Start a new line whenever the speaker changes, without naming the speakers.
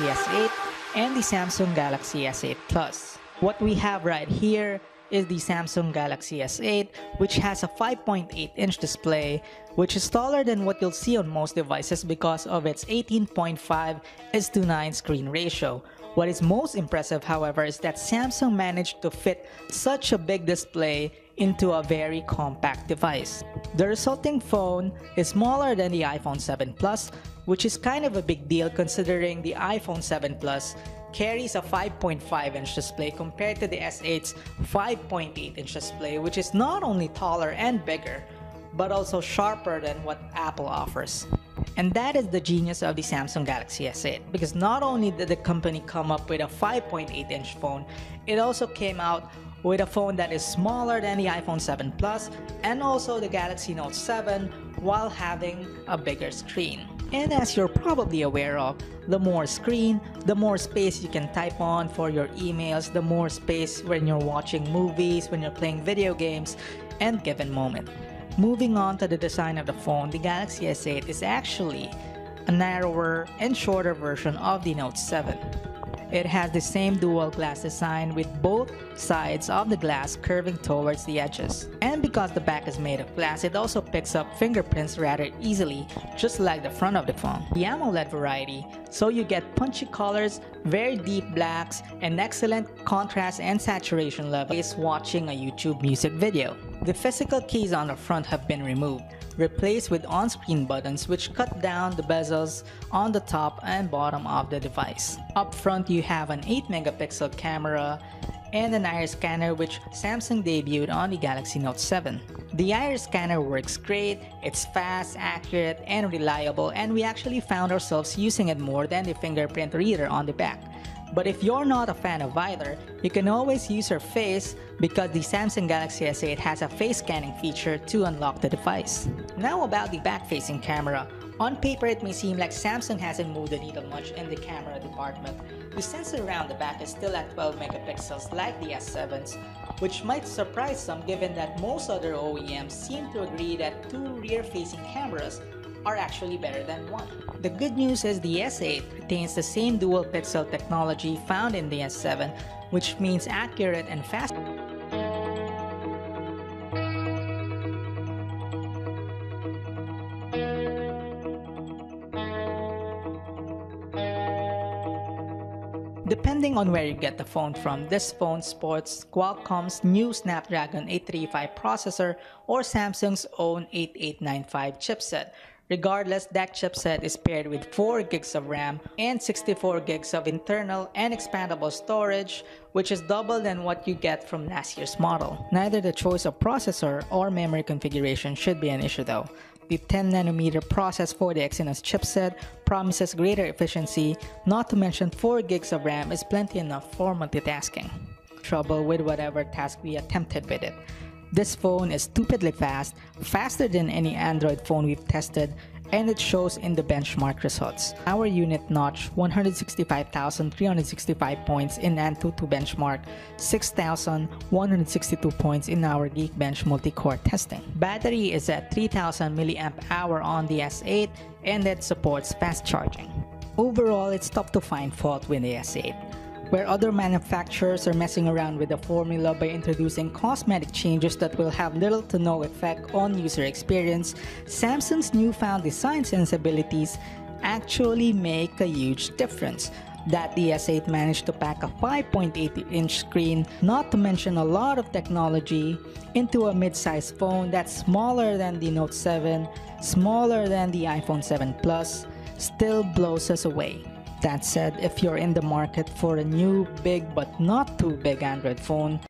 Galaxy S8 and the Samsung Galaxy S8 Plus. What we have right here is the Samsung Galaxy S8, which has a 5.8-inch display, which is taller than what you'll see on most devices because of its 18.5:9 screen ratio. What is most impressive, however, is that Samsung managed to fit such a big display into a very compact device. The resulting phone is smaller than the iPhone 7 Plus, which is kind of a big deal considering the iPhone 7 Plus carries a 5.5-inch display compared to the S8's 5.8-inch display, which is not only taller and bigger, but also sharper than what Apple offers. And that is the genius of the Samsung Galaxy S8, because not only did the company come up with a 5.8-inch phone, it also came out with a phone that is smaller than the iPhone 7 Plus and also the Galaxy Note 7 while having a bigger screen. And as you're probably aware of, the more screen, the more space you can type on for your emails, the more space when you're watching movies, when you're playing video games, and given moment. Moving on to the design of the phone, the Galaxy S8 is actually a narrower and shorter version of the Note 7. It has the same dual glass design with both sides of the glass curving towards the edges. And because the back is made of glass, it also picks up fingerprints rather easily, just like the front of the phone. The AMOLED variety, so you get punchy colors, very deep blacks, and excellent contrast and saturation levels watching a YouTube music video. The physical keys on the front have been removed, replaced with on-screen buttons which cut down the bezels on the top and bottom of the device. Up front, you have an 8-megapixel camera and an iris scanner which Samsung debuted on the Galaxy Note 7. The iris scanner works great, it's fast, accurate, and reliable, and we actually found ourselves using it more than the fingerprint reader on the back. But if you're not a fan of either, you can always use your face because the Samsung Galaxy S8 has a face scanning feature to unlock the device. Now about the back-facing camera. On paper, it may seem like Samsung hasn't moved the needle much in the camera department. The sensor around the back is still at 12 megapixels like the S7's, which might surprise some given that most other OEMs seem to agree that two rear-facing cameras are actually better than one. The good news is the S8 retains the same dual pixel technology found in the S7, which means accurate and fast. Depending on where you get the phone from, this phone sports Qualcomm's new Snapdragon 835 processor or Samsung's own 8895 chipset. Regardless, that chipset is paired with 4 gigs of RAM and 64 gigs of internal and expandable storage, which is double than what you get from last year's model. Neither the choice of processor or memory configuration should be an issue though. The 10nm process for the Exynos chipset promises greater efficiency, not to mention 4 gigs of RAM is plenty enough for multitasking. Trouble with whatever task we attempted with it. This phone is stupidly fast, faster than any Android phone we've tested, and it shows in the benchmark results. Our unit notched 165,365 points in Antutu benchmark, 6,162 points in our Geekbench multi-core testing. Battery is at 3,000 mAh on the S8 and it supports fast charging. Overall, it's tough to find fault with the S8. Where other manufacturers are messing around with the formula by introducing cosmetic changes that will have little to no effect on user experience, Samsung's newfound design sensibilities actually make a huge difference. That the S8 managed to pack a 5.8-inch screen, not to mention a lot of technology, into a mid-sized phone that's smaller than the Note 7, smaller than the iPhone 7 Plus, still blows us away. That said, if you're in the market for a new, big but not too big Android phone,